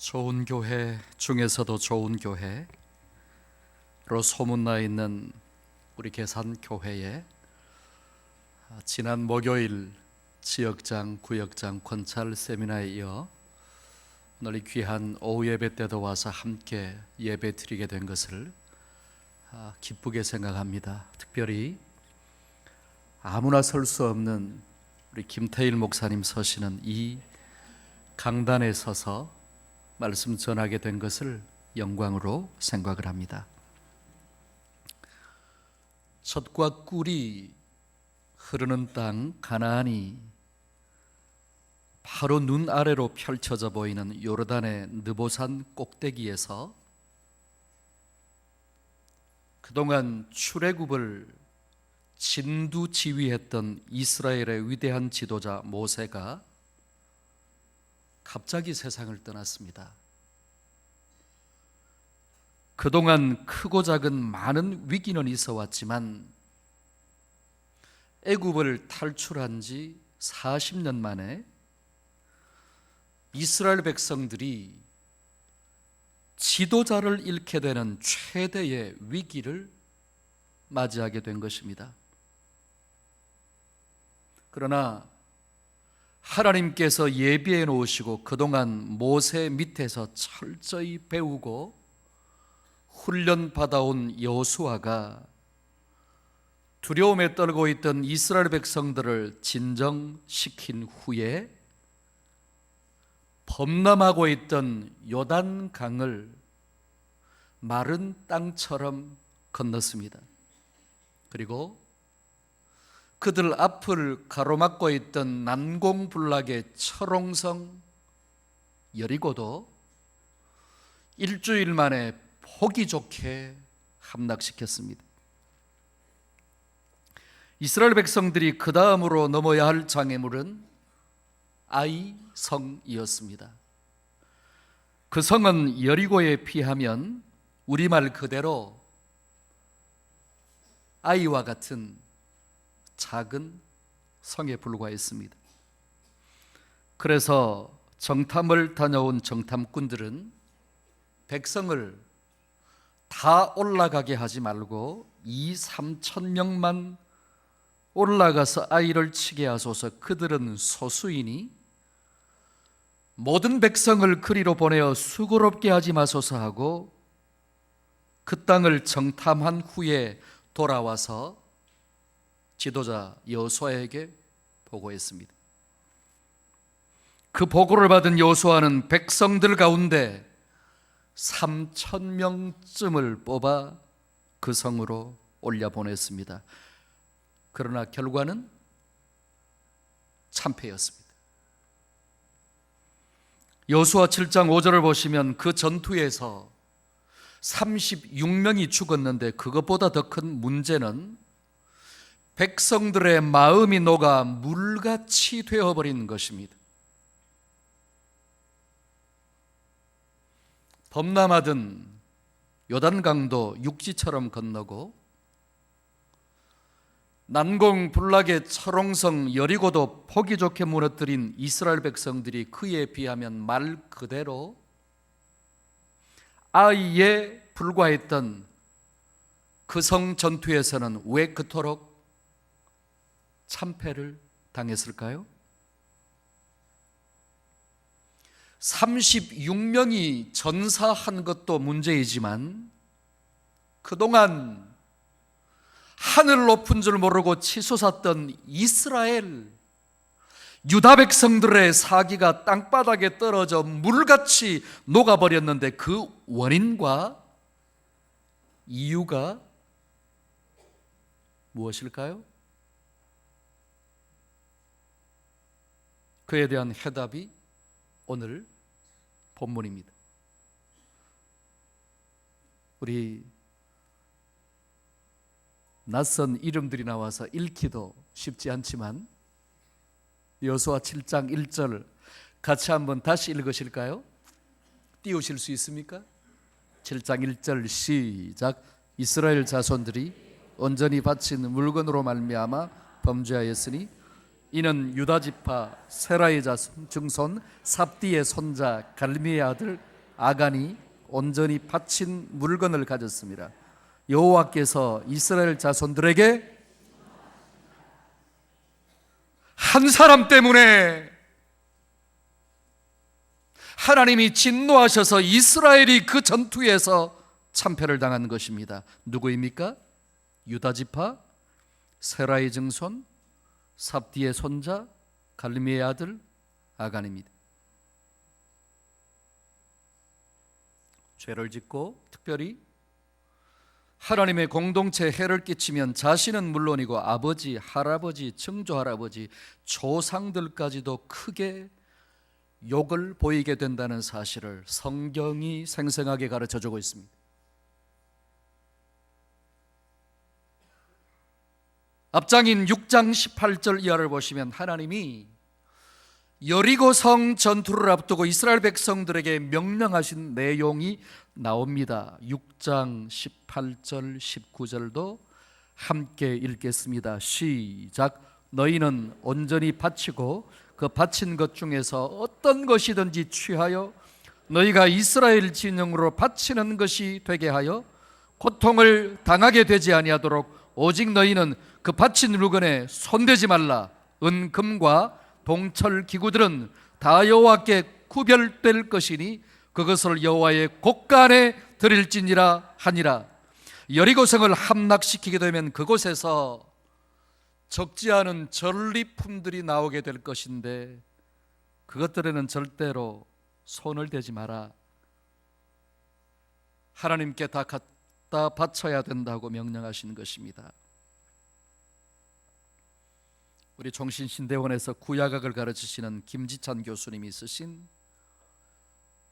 좋은 교회 중에서도 좋은 교회로 소문나 있는 우리 계산교회에 지난 목요일 지역장, 구역장 권찰 세미나에 이어 오늘 이 귀한 오후 예배 때도 와서 함께 예배 드리게 된 것을 기쁘게 생각합니다. 특별히 아무나 설 수 없는 우리 김태일 목사님 서시는 이 강단에 서서 말씀 전하게 된 것을 영광으로 생각을 합니다. 젖과 꿀이 흐르는 땅 가나안이 바로 눈 아래로 펼쳐져 보이는 요르단의 느보산 꼭대기에서 그동안 출애굽을 진두지휘했던 이스라엘의 위대한 지도자 모세가 갑자기 세상을 떠났습니다. 그동안 크고 작은 많은 위기는 있어 왔지만 애굽을 탈출한 지 40년 만에 이스라엘 백성들이 지도자를 잃게 되는 최대의 위기를 맞이하게 된 것입니다. 그러나 하나님께서 예비해 놓으시고 그동안 모세 밑에서 철저히 배우고 훈련받아온 여호수아가 두려움에 떨고 있던 이스라엘 백성들을 진정시킨 후에 범람하고 있던 요단강을 마른 땅처럼 건넜습니다. 그리고 그들 앞을 가로막고 있던 난공불락의 철옹성 여리고도 일주일 만에 보기 좋게 함락시켰습니다. 이스라엘 백성들이 그 다음으로 넘어야 할 장애물은 아이성이었습니다. 그 성은 여리고에 비하면 우리말 그대로 아이와 같은 작은 성에 불과했습니다. 그래서 정탐을 다녀온 정탐꾼들은 백성을 다 올라가게 하지 말고 2-3천 명만 올라가서 아이를 치게 하소서, 그들은 소수이니 모든 백성을 그리로 보내어 수고롭게 하지 마소서 하고 그 땅을 정탐한 후에 돌아와서 지도자 여호수아에게 보고했습니다. 그 보고를 받은 여호수아는 백성들 가운데 3,000명쯤을 뽑아 그 성으로 올려보냈습니다. 그러나 결과는 참패였습니다. 여호수아 7장 5절을 보시면 그 전투에서 36명이 죽었는데 그것보다 더 큰 문제는 백성들의 마음이 녹아 물같이 되어버린 것입니다. 범람하던 요단강도 육지처럼 건너고 난공불락의 철옹성 여리고도 보기 좋게 무너뜨린 이스라엘 백성들이 그에 비하면 말 그대로 아이에 불과했던 그 성 전투에서는 왜 그토록 참패를 당했을까요? 36명이 전사한 것도 문제이지만 그동안 하늘 높은 줄 모르고 치솟았던 이스라엘 유다 백성들의 사기가 땅바닥에 떨어져 물같이 녹아버렸는데 그 원인과 이유가 무엇일까요? 그에 대한 해답이 오늘 본문입니다. 우리 낯선 이름들이 나와서 읽기도 쉽지 않지만 여호수아 7장 1절 같이 한번 다시 읽으실까요? 띄우실 수 있습니까? 7장 1절 시작. 이스라엘 자손들이 온전히 바친 물건으로 말미암아 범죄하였으니 이는 유다 지파 세라의 자손 증손 삽디의 손자 갈미의 아들 아간이 온전히 바친 물건을 가졌습니다. 여호와께서 이스라엘 자손들에게 한 사람 때문에 하나님이 진노하셔서 이스라엘이 그 전투에서 참패를 당한 것입니다. 누구입니까? 유다 지파 세라의 증손 삽디의 손자 갈미의 아들 아간입니다. 죄를 짓고 특별히 하나님의 공동체에 해를 끼치면 자신은 물론이고 아버지, 할아버지, 증조할아버지, 조상들까지도 크게 욕을 보이게 된다는 사실을 성경이 생생하게 가르쳐주고 있습니다. 앞장인 6장 18절 이하를 보시면 하나님이 여리고성 전투를 앞두고 이스라엘 백성들에게 명령하신 내용이 나옵니다. 6장 18절 19절도 함께 읽겠습니다. 시작. 너희는 온전히 바치고 그 바친 것 중에서 어떤 것이든지 취하여 너희가 이스라엘 진영으로 바치는 것이 되게 하여 고통을 당하게 되지 아니하도록 오직 너희는 그 바친 물건에 손대지 말라. 은금과 동철 기구들은 다 여호와께 구별될 것이니 그것을 여호와의 곳간에 드릴지니라 하니라. 여리고성을 함락시키게 되면 그곳에서 적지 않은 전리품들이 나오게 될 것인데 그것들에는 절대로 손을 대지 마라. 하나님께 다 갖다 바쳐야 된다고 명령하시는 것입니다. 우리 종신신대원에서 구약학을 가르치시는 김지찬 교수님이 쓰신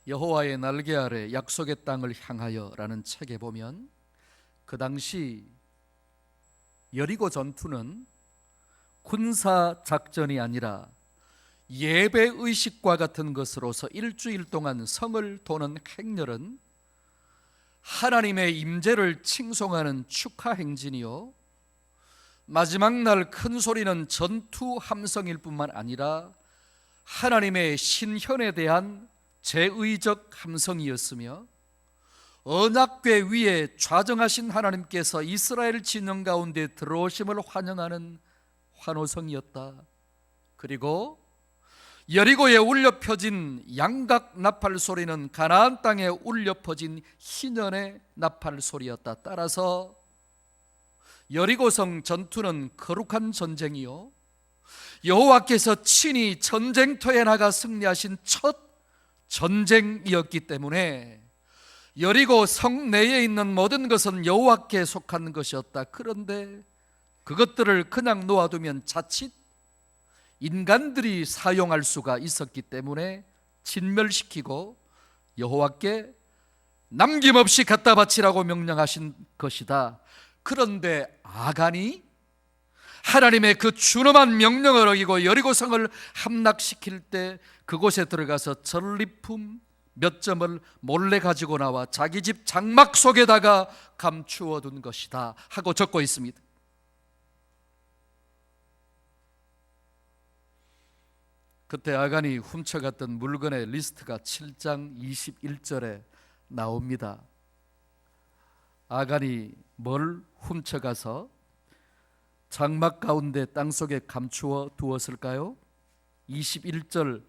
여호와의 날개 아래 약속의 땅을 향하여 라는 책에 보면 그 당시 여리고 전투는 군사 작전이 아니라 예배의식과 같은 것으로서 일주일 동안 성을 도는 행렬은 하나님의 임재를 칭송하는 축하 행진이요, 마지막 날 큰 소리는 전투 함성일 뿐만 아니라 하나님의 신현에 대한 제의적 함성이었으며 언약궤 위에 좌정하신 하나님께서 이스라엘 진영 가운데 들어오심을 환영하는 환호성이었다. 그리고 여리고에 울려 펴진 양각 나팔 소리는 가나안 땅에 울려 퍼진 희년의 나팔 소리였다. 따라서 여리고성 전투는 거룩한 전쟁이요, 여호와께서 친히 전쟁터에 나가 승리하신 첫 전쟁이었기 때문에 여리고 성 내에 있는 모든 것은 여호와께 속한 것이었다. 그런데 그것들을 그냥 놓아두면 자칫 인간들이 사용할 수가 있었기 때문에 진멸시키고 여호와께 남김없이 갖다 바치라고 명령하신 것이다. 그런데 아간이 하나님의 그 준엄한 명령을 어기고 여리고성을 함락시킬 때 그곳에 들어가서 전리품 몇 점을 몰래 가지고 나와 자기 집 장막 속에다가 감추어 둔 것이다 하고 적고 있습니다. 그때 아간이 훔쳐갔던 물건의 리스트가 7장 21절에 나옵니다. 아간이 뭘 훔쳐가서 장막 가운데 땅속에 감추어 두었을까요? 21절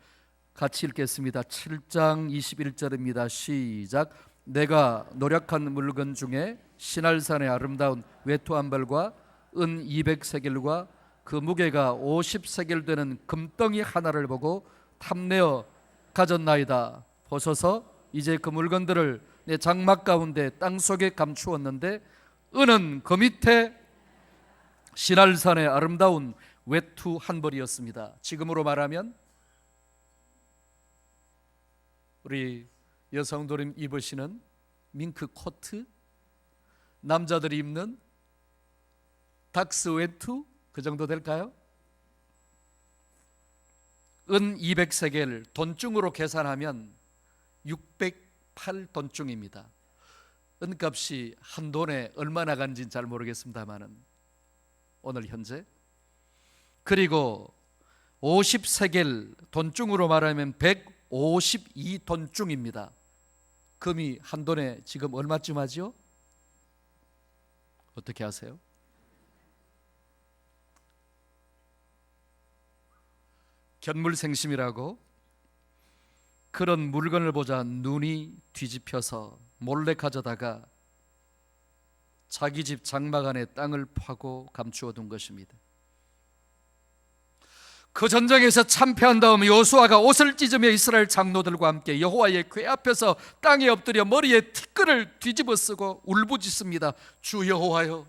같이 읽겠습니다. 7장 21절입니다. 시작. 내가 노력한 물건 중에 시날산의 아름다운 외투 한 벌과 은 200세겔과 그 무게가 50세겔 되는 금덩이 하나를 보고 탐내어 가졌나이다. 보소서, 이제 그 물건들을 내 장막 가운데 땅속에 감추었는데 은은 그 밑에 시날산의 아름다운 외투 한 벌이었습니다. 지금으로 말하면 우리 여성들이 입으시는 밍크 코트, 남자들이 입는 닥스 외투, 그 정도 될까요? 은 200세겔, 돈중으로 계산하면 608돈중입니다. 은값이 한 돈에 얼마 나간지는 잘 모르겠습니다만은 오늘 현재, 그리고 50세겔 돈중으로 말하면 152돈중입니다. 금이 한 돈에 지금 얼마쯤 하죠? 어떻게 아세요? 견물생심이라고 그런 물건을 보자 눈이 뒤집혀서 몰래 가져다가 자기 집 장막 안에 땅을 파고 감추어 둔 것입니다. 그 전쟁에서 참패한 다음 여호수아가 옷을 찢으며 이스라엘 장로들과 함께 여호와의 궤 앞에서 땅에 엎드려 머리에 티끌을 뒤집어 쓰고 울부짖습니다. 주 여호와여,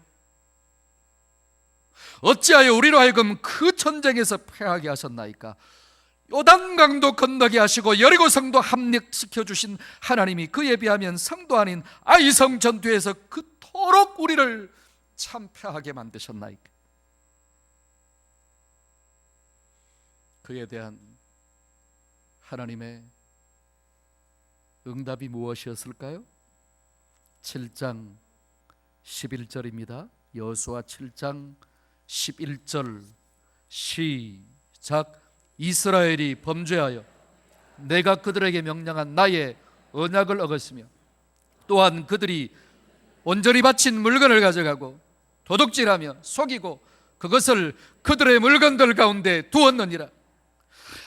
어찌하여 우리로 하여금 그 전쟁에서 패하게 하셨나이까? 요단강도 건너게 하시고 여리고 성도 함락시켜 주신 하나님이 그에 비하면 성도 아닌 아이성 전투에서 그토록 우리를 참패하게 만드셨나이까? 그에 대한 하나님의 응답이 무엇이었을까요? 7장 11절입니다. 여호수아 7장 11절 시작. 이스라엘이 범죄하여 내가 그들에게 명령한 나의 언약을 어겼으며 또한 그들이 온전히 바친 물건을 가져가고 도둑질하며 속이고 그것을 그들의 물건들 가운데 두었느니라.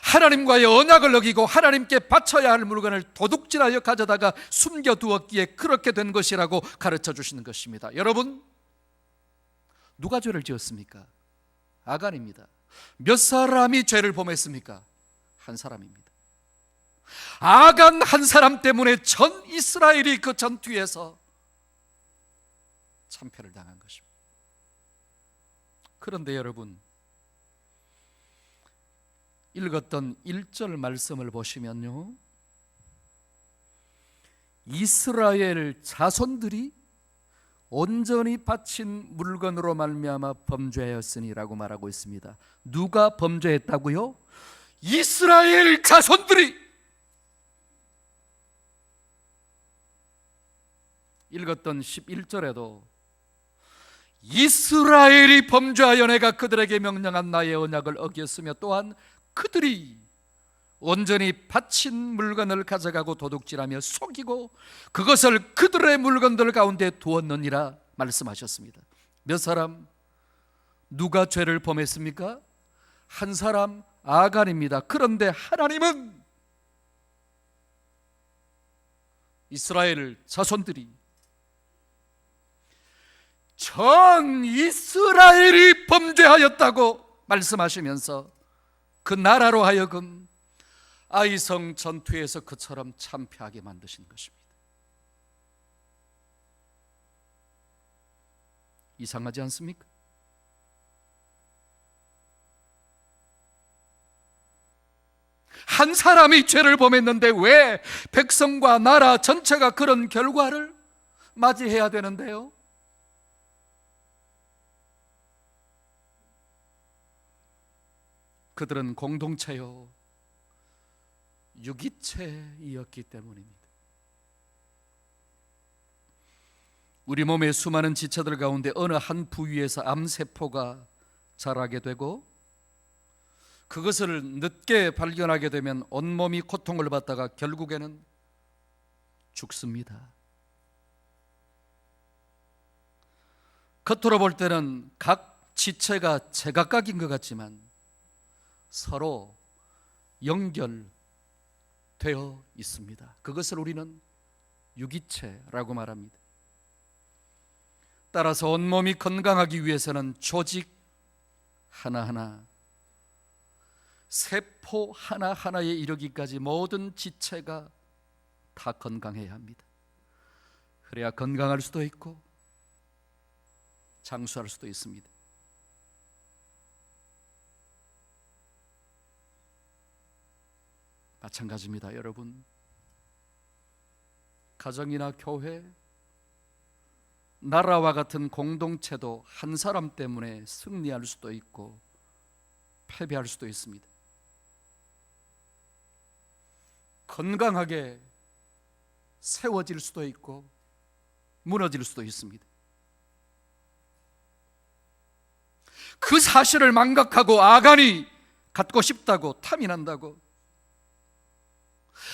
하나님과의 언약을 어기고 하나님께 바쳐야 할 물건을 도둑질하여 가져다가 숨겨두었기에 그렇게 된 것이라고 가르쳐 주시는 것입니다. 여러분, 누가 죄를 지었습니까? 아간입니다. 몇 사람이 죄를 범했습니까? 한 사람입니다. 아간 한 사람 때문에 전 이스라엘이 그 전투에서 참패를 당한 것입니다. 그런데 여러분, 읽었던 1절 말씀을 보시면요, 이스라엘 자손들이 온전히 바친 물건으로 말미암아 범죄하였으니라고 말하고 있습니다. 누가 범죄했다고요? 이스라엘 자손들이. 읽었던 11절에도 이스라엘이 범죄하여 내가 그들에게 명령한 나의 언약을 어겼으며 또한 그들이 온전히 바친 물건을 가져가고 도둑질하며 속이고 그것을 그들의 물건들 가운데 두었느니라 말씀하셨습니다. 몇 사람, 누가 죄를 범했습니까? 한 사람, 아간입니다. 그런데 하나님은 이스라엘 자손들이 전 이스라엘이 범죄하였다고 말씀하시면서 그 나라로 하여금 아이성 전투에서 그처럼 참패하게 만드신 것입니다. 이상하지 않습니까? 한 사람이 죄를 범했는데 왜 백성과 나라 전체가 그런 결과를 맞이해야 되는데요? 그들은 공동체요, 유기체이었기 때문입니다. 우리 몸의 수많은 지체들 가운데 어느 한 부위에서 암세포가 자라게 되고 그것을 늦게 발견하게 되면 온몸이 고통을 받다가 결국에는 죽습니다. 겉으로 볼 때는 각 지체가 제각각인 것 같지만 서로 연결되어 있습니다. 그것을 우리는 유기체라고 말합니다. 따라서 온몸이 건강하기 위해서는 조직 하나하나, 세포 하나하나에 이르기까지 모든 지체가 다 건강해야 합니다. 그래야 건강할 수도 있고 장수할 수도 있습니다. 마찬가지입니다. 여러분, 가정이나 교회, 나라와 같은 공동체도 한 사람 때문에 승리할 수도 있고 패배할 수도 있습니다. 건강하게 세워질 수도 있고 무너질 수도 있습니다. 그 사실을 망각하고 아간이 갖고 싶다고 탐이 난다고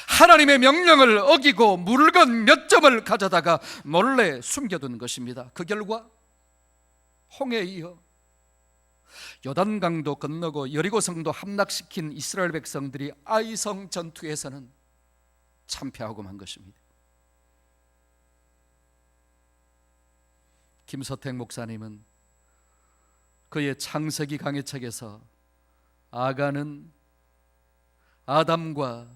하나님의 명령을 어기고 물건 몇 점을 가져다가 몰래 숨겨둔 것입니다. 그 결과 홍해에 이어 요단강도 건너고 여리고성도 함락시킨 이스라엘 백성들이 아이성 전투에서는 참패하고 만 것입니다. 김서택 목사님은 그의 창세기 강해책에서 아간은 아담과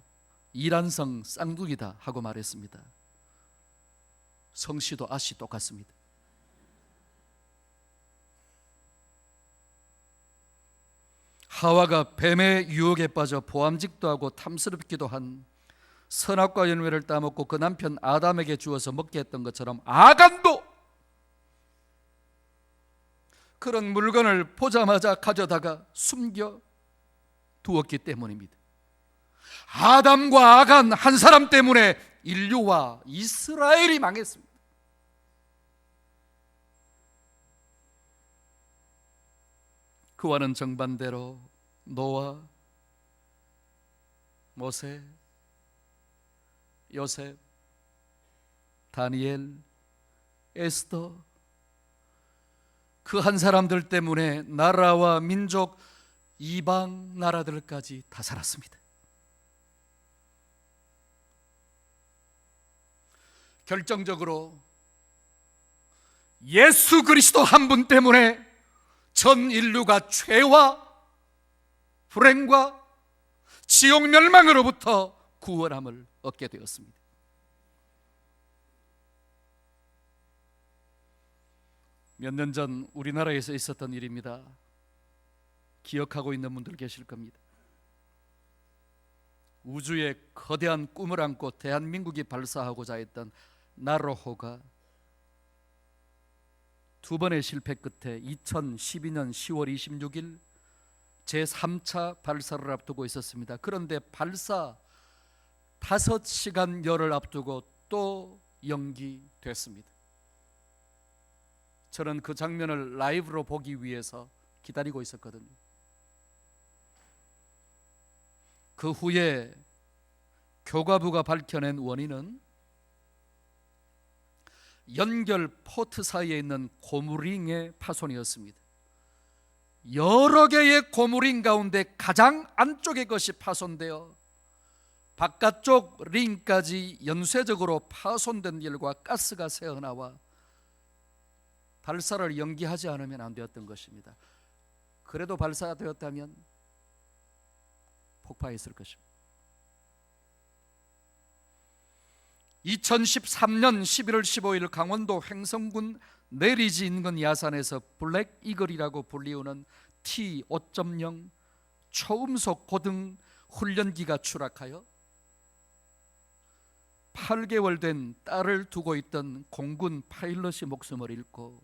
이란성 쌍둥이다 하고 말했습니다. 성씨도 아씨 똑같습니다. 하와가 뱀의 유혹에 빠져 보암직도 하고 탐스럽기도 한 선악과 열매를 따먹고 그 남편 아담에게 주어서 먹게 했던 것처럼 아간도 그런 물건을 보자마자 가져다가 숨겨 두었기 때문입니다. 아담과 아간 한 사람 때문에 인류와 이스라엘이 망했습니다. 그와는 정반대로 노아, 모세, 요셉, 다니엘, 에스더, 그 한 사람들 때문에 나라와 민족, 이방 나라들까지 다 살았습니다. 결정적으로 예수 그리스도 한 분 때문에 전 인류가 죄와 불행과 지옥 멸망으로부터 구원함을 얻게 되었습니다. 몇 년 전 우리나라에서 있었던 일입니다. 기억하고 있는 분들 계실 겁니다. 우주에 거대한 꿈을 안고 대한민국이 발사하고자 했던 나로호가 두 번의 실패 끝에 2012년 10월 26일 제3차 발사를 앞두고 있었습니다. 그런데 발사 5시간여를 앞두고 또 연기됐습니다. 저는 그 장면을 라이브로 보기 위해서 기다리고 있었거든요. 그 후에 교과부가 밝혀낸 원인은 연결 포트 사이에 있는 고무링의 파손이었습니다. 여러 개의 고무링 가운데 가장 안쪽의 것이 파손되어 바깥쪽 링까지 연쇄적으로 파손된 일과 가스가 새어나와 발사를 연기하지 않으면 안 되었던 것입니다. 그래도 발사가 되었다면 폭파했을 것입니다. 2013년 11월 15일 강원도 횡성군 내리지 인근 야산에서 블랙 이글이라고 불리우는 T5.0 초음속 고등 훈련기가 추락하여 8개월 된 딸을 두고 있던 공군 파일럿이 목숨을 잃고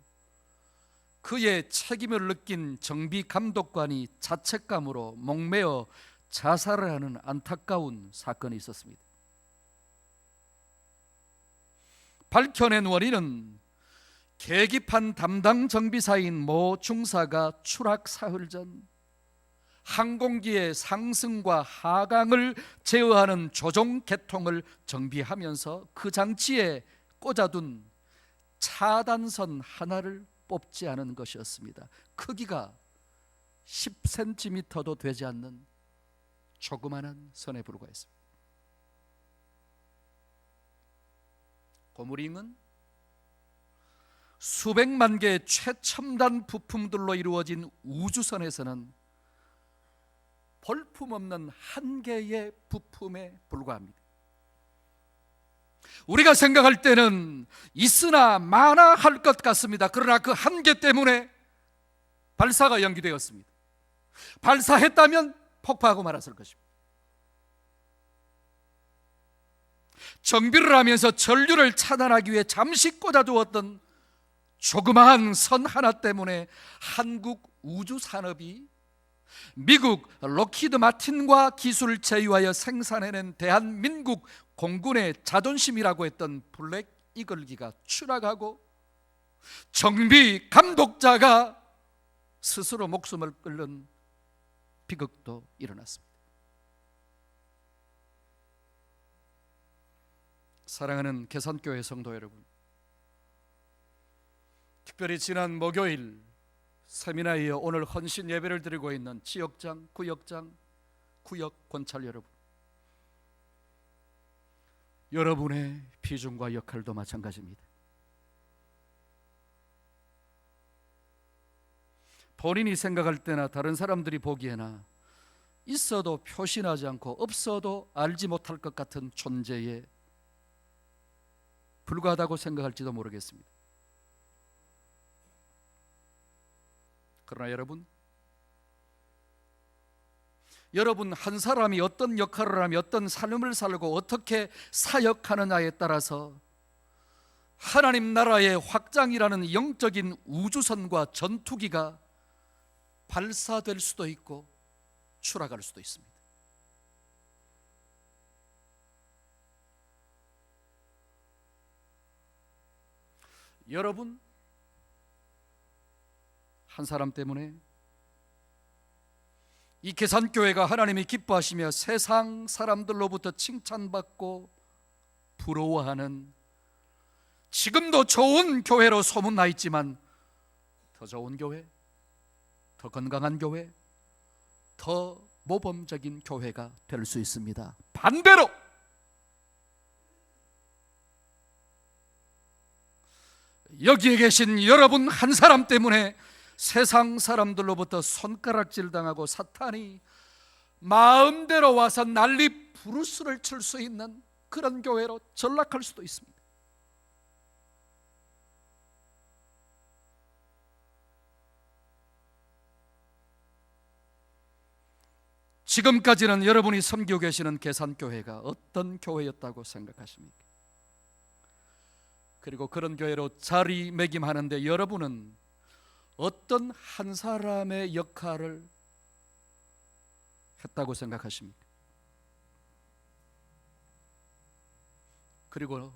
그의 책임을 느낀 정비 감독관이 자책감으로 목매어 자살을 하는 안타까운 사건이 있었습니다. 밝혀낸 원인은 계기판 담당 정비사인 모 중사가 추락 사흘 전 항공기의 상승과 하강을 제어하는 조종 계통을 정비하면서 그 장치에 꽂아둔 차단선 하나를 뽑지 않은 것이었습니다. 크기가 10cm도 되지 않는 조그마한 선에 불과했습니다. 고무링은 수백만 개의 최첨단 부품들로 이루어진 우주선에서는 볼품없는 한 개의 부품에 불과합니다. 우리가 생각할 때는 있으나 마나 할 것 같습니다. 그러나 그 한 개 때문에 발사가 연기되었습니다. 발사했다면 폭파하고 말았을 것입니다. 정비를 하면서 전류를 차단하기 위해 잠시 꽂아두었던 조그마한 선 하나 때문에 한국 우주산업이 미국 록히드 마틴과 기술을 제휴하여 생산해낸 대한민국 공군의 자존심이라고 했던 블랙 이글기가 추락하고 정비 감독자가 스스로 목숨을 끊는 비극도 일어났습니다. 사랑하는 계산교회 성도 여러분, 특별히 지난 목요일 세미나에 이어 오늘 헌신 예배를 드리고 있는 지역장, 구역장, 구역 권찰 여러분, 여러분의 비중과 역할도 마찬가지입니다. 본인이 생각할 때나 다른 사람들이 보기에나 있어도 표시나지 않고 없어도 알지 못할 것 같은 존재에 불과하다고 생각할지도 모르겠습니다. 그러나 여러분 한 사람이 어떤 역할을 하며 어떤 삶을 살고 어떻게 사역하느냐에 따라서 하나님 나라의 확장이라는 영적인 우주선과 전투기가 발사될 수도 있고 추락할 수도 있습니다. 여러분 한 사람 때문에 이 계산교회가 하나님이 기뻐하시며 세상 사람들로부터 칭찬받고 부러워하는 지금도 좋은 교회로 소문나 있지만 더 좋은 교회, 더 건강한 교회, 더 모범적인 교회가 될 수 있습니다. 반대로 여기에 계신 여러분 한 사람 때문에 세상 사람들로부터 손가락질 당하고 사탄이 마음대로 와서 난리 부르스를 칠 수 있는 그런 교회로 전락할 수도 있습니다. 지금까지는 여러분이 섬기고 계시는 계산교회가 어떤 교회였다고 생각하십니까? 그리고 그런 교회로 자리매김하는데 여러분은 어떤 한 사람의 역할을 했다고 생각하십니까? 그리고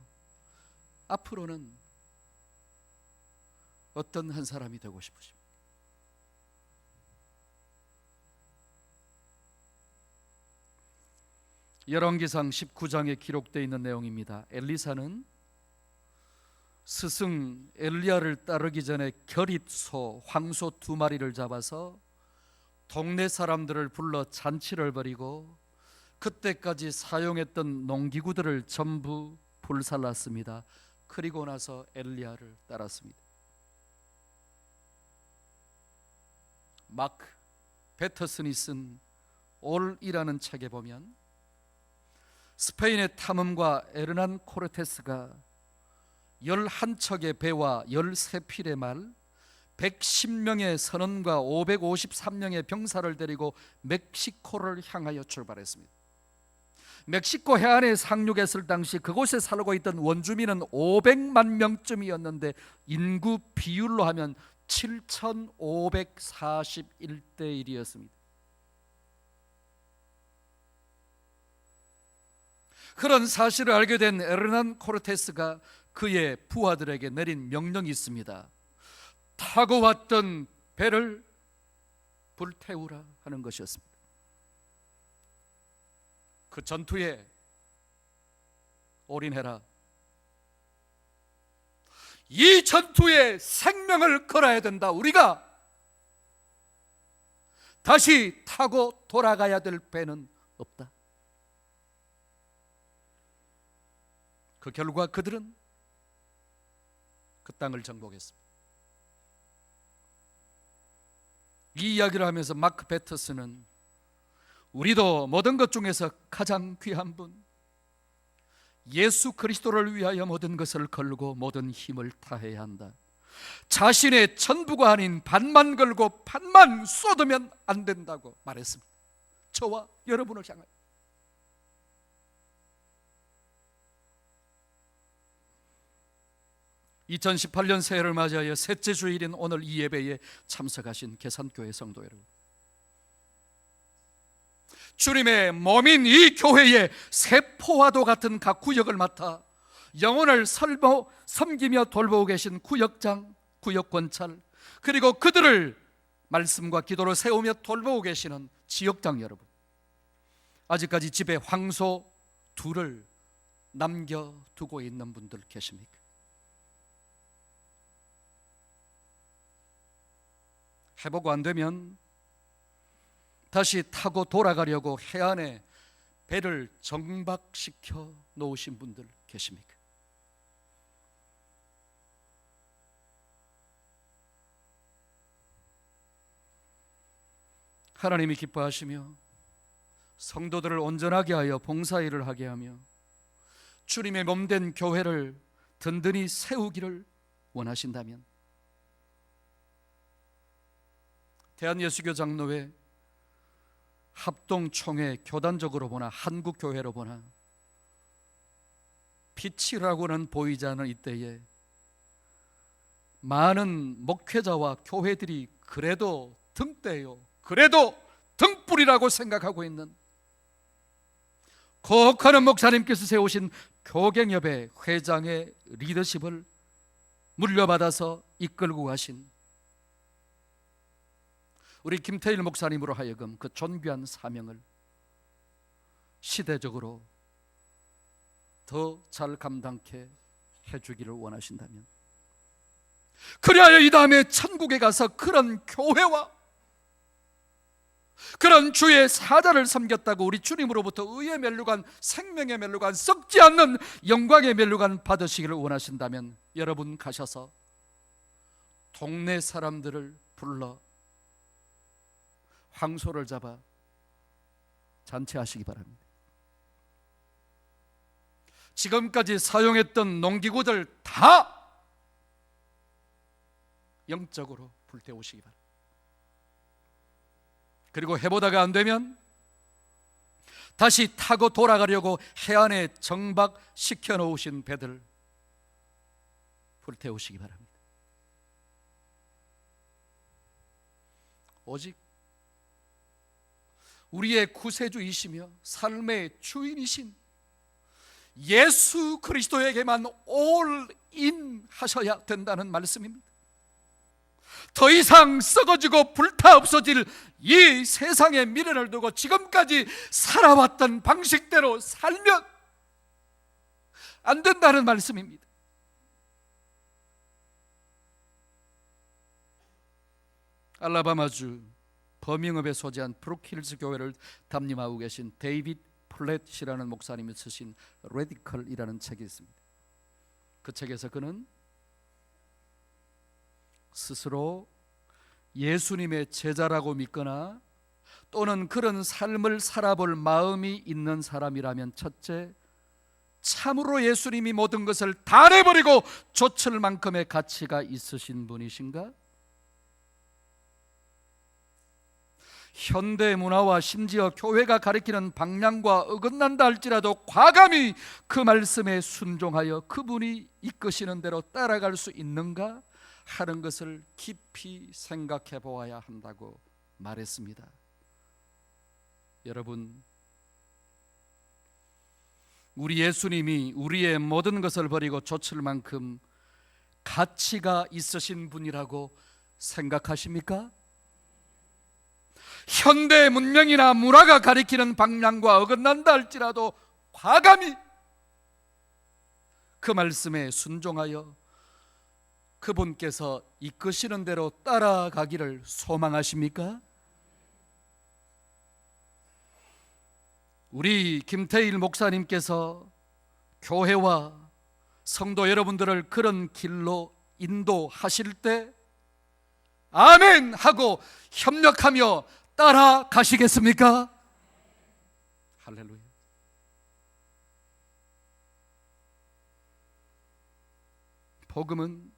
앞으로는 어떤 한 사람이 되고 싶으십니까? 열왕기상 19장에 기록되어 있는 내용입니다. 엘리사는 스승 엘리야를 따르기 전에 결입소, 황소 2마리를 잡아서 동네 사람들을 불러 잔치를 벌이고 그때까지 사용했던 농기구들을 전부 불살랐습니다. 그리고 나서 엘리야를 따랐습니다. 마크 패터슨이 쓴 올이라는 책에 보면 스페인의 탐험가 에르난 코르테스가 11척의 배와 13필의 말 110명의 선원과 553명의 병사를 데리고 멕시코를 향하여 출발했습니다. 멕시코 해안에 상륙했을 당시 그곳에 살고 있던 원주민은 500만 명쯤이었는데 인구 비율로 하면 7,541대 1이었습니다. 그런 사실을 알게 된 에르난 코르테스가 그의 부하들에게 내린 명령이 있습니다. 타고 왔던 배를 불태우라 하는 것이었습니다. 그 전투에 올인해라. 이 전투에 생명을 걸어야 된다. 우리가 다시 타고 돌아가야 될 배는 없다. 그 결과 그들은 그 땅을 정복했습니다. 이 이야기를 하면서 마크 패터슨은 우리도 모든 것 중에서 가장 귀한 분 예수 그리스도를 위하여 모든 것을 걸고 모든 힘을 다해야 한다. 자신의 전부가 아닌 반만 걸고 반만 쏟으면 안 된다고 말했습니다. 저와 여러분을 향하여. (2018년) 새해를 맞이하여 셋째 주일인 오늘 이 예배에 참석하신 계산교회 성도 여러분, 주님의 몸인 이 교회의 세포와도 같은 각 구역을 맡아 영혼을 섬기며 돌보고 계신 구역장, 구역권찰, 그리고 그들을 말씀과 기도로 세우며 돌보고 계시는 지역장 여러분, 아직까지 집에 황소 2를 남겨두고 있는 분들 계십니까? 회복 안 되면 다시 타고 돌아가려고 해안에 배를 정박시켜 놓으신 분들 계십니까? 하나님이 기뻐하시며 성도들을 온전하게 하여 봉사일을 하게 하며 주님의 몸된 교회를 든든히 세우기를 원하신다면 대한예수교 장로회 합동총회 교단적으로 보나 한국교회로 보나 빛이라고는 보이지 않은 이때에 많은 목회자와 교회들이 그래도 등대요, 그래도 등불이라고 생각하고 있는 거룩한 목사님께서 세우신 교갱협의 회장의 리더십을 물려받아서 이끌고 가신 우리 김태일 목사님으로 하여금 그 존귀한 사명을 시대적으로 더 잘 감당케 해주기를 원하신다면, 그리하여 이 다음에 천국에 가서 그런 교회와 그런 주의 사자를 섬겼다고 우리 주님으로부터 의의 멸류관, 생명의 멸류관, 썩지 않는 영광의 멸류관 받으시기를 원하신다면 여러분 가셔서 동네 사람들을 불러 황소를 잡아 잔치하시기 바랍니다. 지금까지 사용했던 농기구들 다 영적으로 불태우시기 바랍니다. 그리고 해보다가 안 되면 다시 타고 돌아가려고 해안에 정박시켜 놓으신 배들 불태우시기 바랍니다. 오직 우리의 구세주이시며 삶의 주인이신 예수 그리스도에게만 올인 하셔야 된다는 말씀입니다. 더 이상 썩어지고 불타 없어질 이 세상의 미래를 두고 지금까지 살아왔던 방식대로 살면 안 된다는 말씀입니다. 알라바마주 버밍엄에 소재한 브룩힐즈 교회를 담임하고 계신 데이빗 플랫이라는 목사님이 쓰신 레디컬이라는 책이 있습니다. 그 책에서 그는 스스로 예수님의 제자라고 믿거나 또는 그런 삶을 살아볼 마음이 있는 사람이라면, 첫째, 참으로 예수님이 모든 것을 다 내버리고 좇을 만큼의 가치가 있으신 분이신가? 현대 문화와 심지어 교회가 가리키는 방향과 어긋난다 할지라도 과감히 그 말씀에 순종하여 그분이 이끄시는 대로 따라갈 수 있는가 하는 것을 깊이 생각해 보아야 한다고 말했습니다. 여러분, 우리 예수님이 우리의 모든 것을 버리고 좇을 만큼 가치가 있으신 분이라고 생각하십니까? 현대 문명이나 문화가 가리키는 방향과 어긋난다 할지라도 과감히 그 말씀에 순종하여 그분께서 이끄시는 대로 따라가기를 소망하십니까? 우리 김태일 목사님께서 교회와 성도 여러분들을 그런 길로 인도하실 때 아멘 하고 협력하며 따라가시겠습니까? 할렐루야. 복음은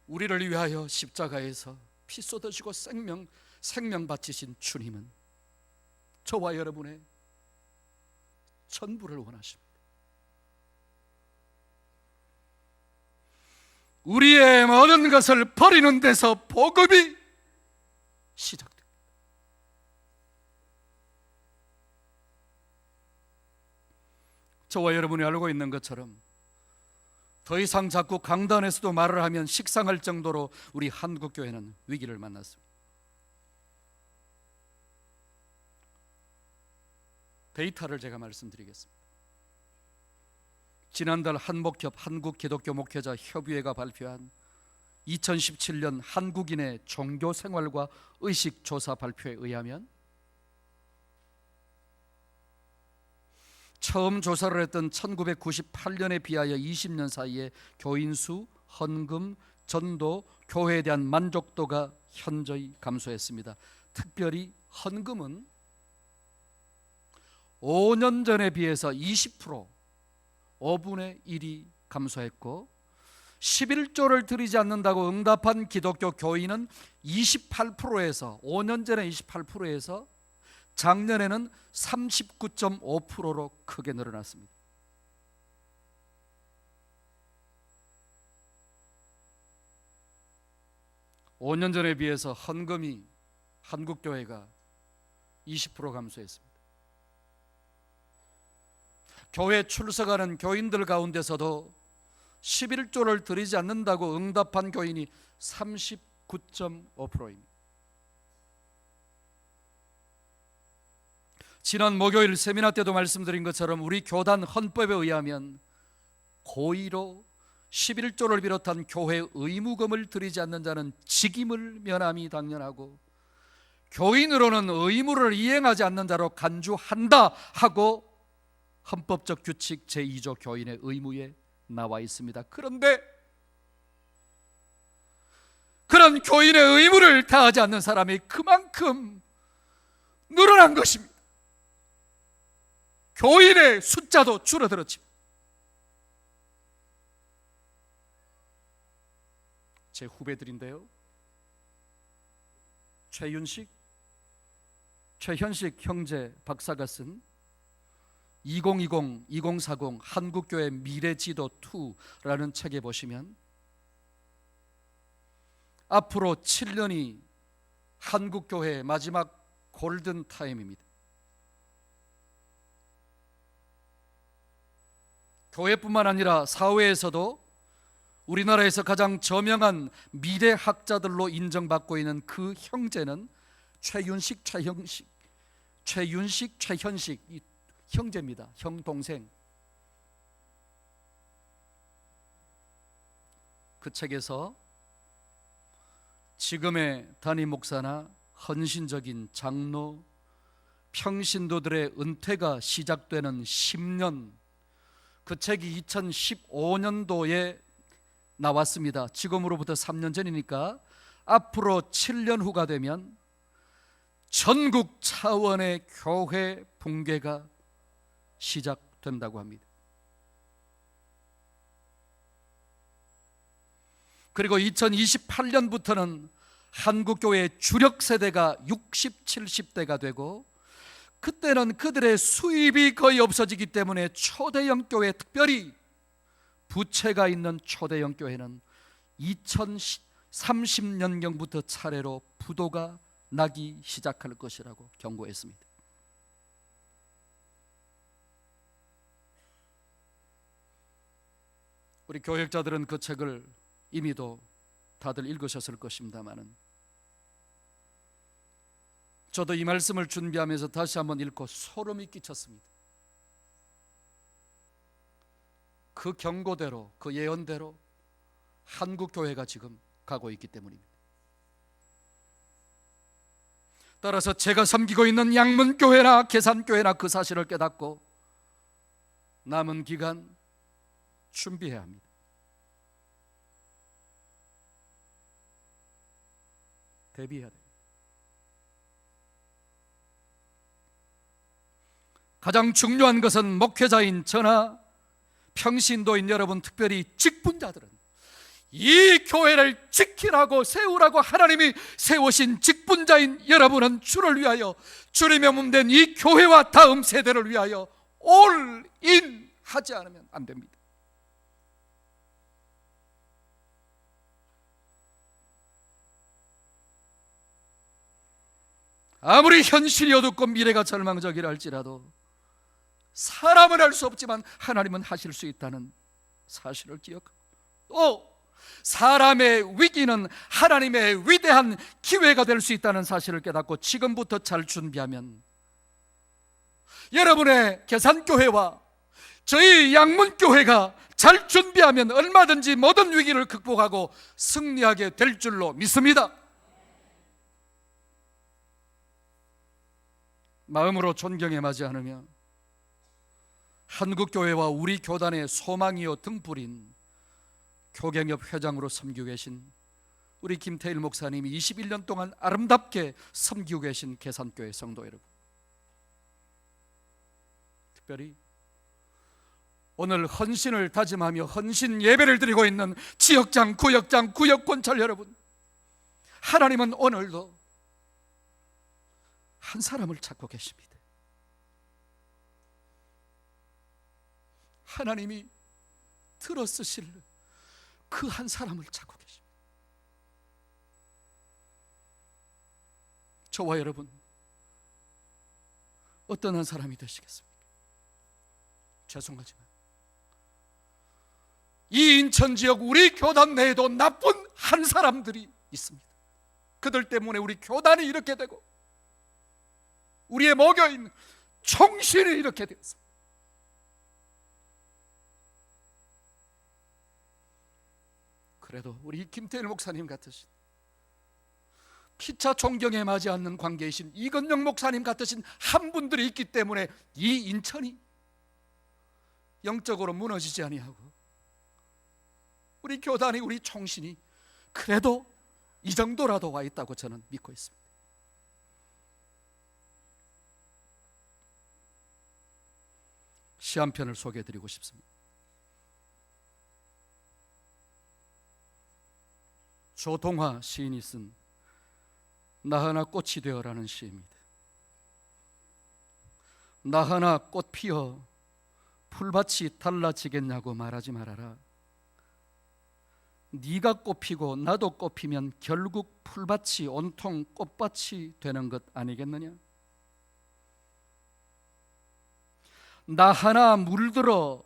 우리를 위하여 십자가에서 피 쏟으시고 생명 바치신 주님은 저와 여러분의 전부를 원하십니다. 우리의 모든 것을 버리는 데서 복음이 시작됩니다. 저와 여러분이 알고 있는 것처럼 더 이상 자꾸 강단에서도 말을 하면 식상할 정도로 우리 한국교회는 위기를 만났습니다. 데이터를 제가 말씀드리겠습니다. 지난달 한목협 한국기독교목회자협의회가 발표한 2017년 한국인의 종교생활과 의식조사 발표에 의하면 처음 조사를 했던 1998년에 비하여 20년 사이에 교인수, 헌금, 전도, 교회에 대한 만족도가 현저히 감소했습니다. 특별히 헌금은 5년 전에 비해서 20%, 5분의 1이 감소했고 11조를 드리지 않는다고 응답한 기독교 교인은 28%에서 5년 전에 28%에서 작년에는 39.5%로 크게 늘어났습니다. (5년) 전에 비해서 헌금이 한국교회가 20% 감소했습니다. 교회 출석하는 교인들 가운데서도 11조를 드리지 않는다고 응답한 교인이 39.5%입니다. 지난 목요일 세미나 때도 말씀드린 것처럼 우리 교단 헌법에 의하면 고의로 11조를 비롯한 교회 의무금을 드리지 않는 자는 직임을 면함이 당연하고 교인으로는 의무를 이행하지 않는 자로 간주한다 하고 헌법적 규칙 제2조 교인의 의무에 나와 있습니다. 그런데 그런 교인의 의무를 다하지 않는 사람이 그만큼 늘어난 것입니다. 교인의 숫자도 줄어들었지만 제 후배들인데요, 최윤식, 최현식 형제 박사가 쓴 2020-2040 한국교회 미래지도 2라는 책에 보시면 앞으로 7년이 한국교회의 마지막 골든타임입니다. 교회뿐만 아니라 사회에서도 우리나라에서 가장 저명한 미래학자들로 인정받고 있는 그 형제는 최윤식, 최현식 이 형제입니다. 형, 동생. 그 책에서 지금의 담임 목사나 헌신적인 장로, 평신도들의 은퇴가 시작되는 10년, 그 책이 2015년도에 나왔습니다. 지금으로부터 3년 전이니까 앞으로 7년 후가 되면 전국 차원의 교회 붕괴가 시작된다고 합니다. 그리고 2028년부터는 한국교회의 주력 세대가 60, 70대가 되고 그때는 그들의 수입이 거의 없어지기 때문에 초대형 교회, 특별히 부채가 있는 초대형 교회는 2030년경부터 차례로 부도가 나기 시작할 것이라고 경고했습니다. 우리 교역자들은 그 책을 이미도 다들 읽으셨을 것입니다만은 저도 이 말씀을 준비하면서 다시 한번 읽고 소름이 끼쳤습니다. 그 경고대로, 그 예언대로 한국교회가 지금 가고 있기 때문입니다. 따라서 제가 섬기고 있는 양문교회나 계산교회나 그 사실을 깨닫고 남은 기간 준비해야 합니다. 대비해야 됩니다. 가장 중요한 것은 목회자인 저나 평신도인 여러분, 특별히 직분자들은 이 교회를 지키라고 세우라고 하나님이 세우신 직분자인 여러분은 주를 위하여, 주님의 몸된 이 교회와 다음 세대를 위하여 올인 하지 않으면 안 됩니다. 아무리 현실이 어둡고 미래가 절망적이라 할지라도 사람은 할 수 없지만 하나님은 하실 수 있다는 사실을 기억하고, 또 사람의 위기는 하나님의 위대한 기회가 될 수 있다는 사실을 깨닫고 지금부터 잘 준비하면 여러분의 계산교회와 저희 양문교회가 잘 준비하면 얼마든지 모든 위기를 극복하고 승리하게 될 줄로 믿습니다. 마음으로 존경에 맞지 않으며 한국교회와 우리 교단의 소망이요 등불인 교경협 회장으로 섬기고 계신 우리 김태일 목사님이 21년 동안 아름답게 섬기고 계신 계산교회 성도 여러분, 특별히 오늘 헌신을 다짐하며 헌신 예배를 드리고 있는 지역장, 구역장, 구역권찰 여러분, 하나님은 오늘도 한 사람을 찾고 계십니다. 하나님이 들어쓰실 그 한 사람을 찾고 계십니다. 저와 여러분, 어떤 한 사람이 되시겠습니까? 죄송하지만 이 인천 지역 우리 교단 내에도 나쁜 한 사람들이 있습니다. 그들 때문에 우리 교단이 이렇게 되고 우리의 목요인 총신이 이렇게 되었습니다. 그래도 우리 김태일 목사님 같으신, 피차 존경에 맞지 않는 관계이신 이건영 목사님 같으신 한 분들이 있기 때문에 이 인천이 영적으로 무너지지 아니하고 우리 교단이, 우리 총신이 그래도 이 정도라도 와 있다고 저는 믿고 있습니다. 시 한 편을 소개해드리고 싶습니다. 조동화 시인이 쓴 나 하나 꽃이 되어라는 시입니다. 나 하나 꽃 피어 풀밭이 달라지겠냐고 말하지 말아라. 네가 꽃피고 나도 꽃피면 결국 풀밭이 온통 꽃밭이 되는 것 아니겠느냐? 나 하나 물들어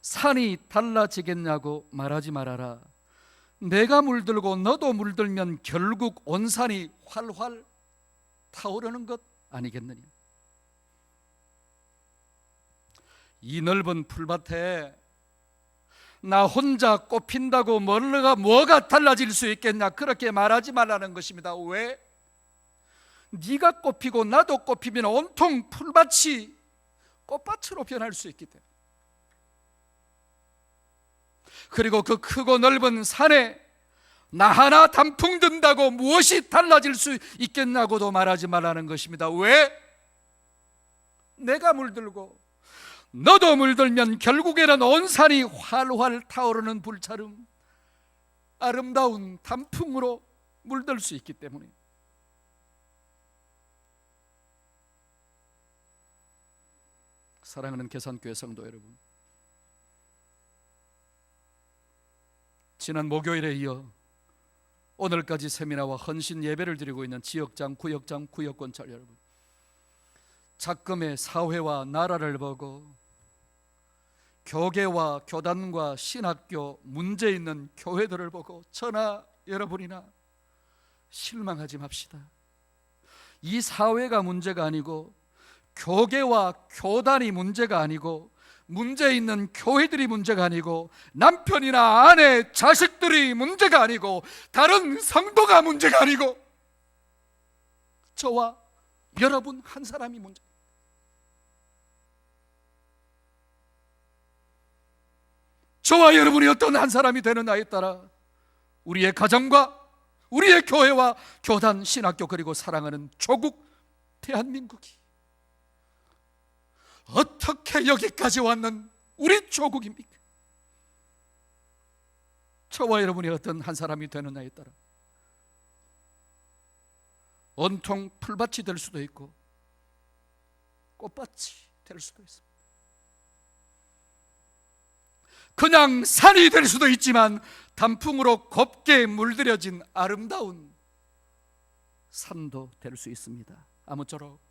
산이 달라지겠냐고 말하지 말아라. 내가 물들고 너도 물들면 결국 온 산이 활활 타오르는 것 아니겠느냐? 이 넓은 풀밭에 나 혼자 꽃핀다고 뭐가 달라질 수 있겠냐? 그렇게 말하지 말라는 것입니다. 왜? 네가 꽃피고 나도 꽃피면 온통 풀밭이 꽃밭으로 변할 수 있기 때문에. 그리고 그 크고 넓은 산에 나 하나 단풍 든다고 무엇이 달라질 수 있겠냐고도 말하지 말라는 것입니다. 왜? 내가 물들고 너도 물들면 결국에는 온 산이 활활 타오르는 불처럼 아름다운 단풍으로 물들 수 있기 때문에. 사랑하는 계산교회 성도 여러분, 지난 목요일에 이어 오늘까지 세미나와 헌신 예배를 드리고 있는 지역장, 구역장, 구역권찰 여러분, 작금의 사회와 나라를 보고 교계와 교단과 신학교 문제 있는 교회들을 보고 저나 여러분이나 실망하지 맙시다. 이 사회가 문제가 아니고 교계와 교단이 문제가 아니고 문제 있는 교회들이 문제가 아니고 남편이나 아내, 자식들이 문제가 아니고 다른 성도가 문제가 아니고 저와 여러분 한 사람이 문제. 저와 여러분이 어떤 한 사람이 되느냐에 따라 우리의 가정과 우리의 교회와 교단, 신학교 그리고 사랑하는 조국 대한민국이 어떻게 여기까지 왔는 우리 조국입니까? 저와 여러분이 어떤 한 사람이 되느냐에 따라 온통 풀밭이 될 수도 있고 꽃밭이 될 수도 있습니다. 그냥 산이 될 수도 있지만 단풍으로 곱게 물들여진 아름다운 산도 될 수 있습니다. 아무쪼록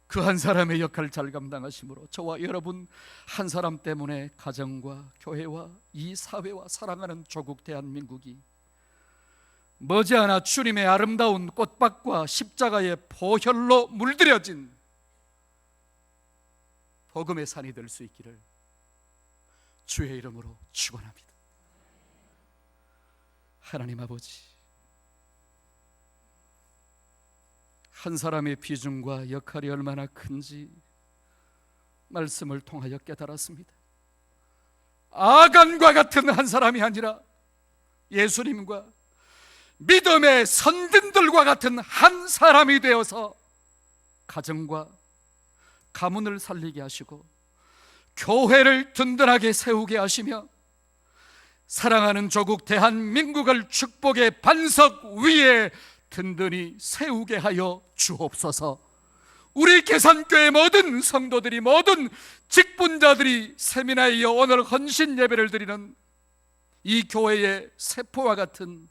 그 한 사람의 역할을 잘 감당하심으로 저와 여러분 한 사람 때문에 가정과 교회와 이 사회와 사랑하는 조국 대한민국이 머지않아 주님의 아름다운 꽃밭과 십자가의 보혈로 물들여진 복음의 산이 될 수 있기를 주의 이름으로 축원합니다. 하나님 아버지, 한 사람의 비중과 역할이 얼마나 큰지 말씀을 통하여 깨달았습니다. 아간과 같은 한 사람이 아니라 예수님과 믿음의 선진들과 같은 한 사람이 되어서 가정과 가문을 살리게 하시고 교회를 든든하게 세우게 하시며 사랑하는 조국 대한민국을 축복의 반석 위에 든든히 세우게 하여 주옵소서. 우리 계산교회 모든 성도들이, 모든 직분자들이 세미나에 이어 오늘 헌신 예배를 드리는 이 교회의 세포와 같은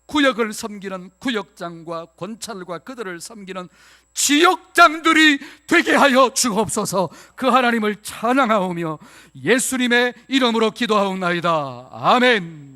구역을 섬기는 구역장과 권찰과 그들을 섬기는 지역장들이 되게 하여 주옵소서. 그 하나님을 찬양하오며 예수님의 이름으로 기도하옵나이다. 아멘.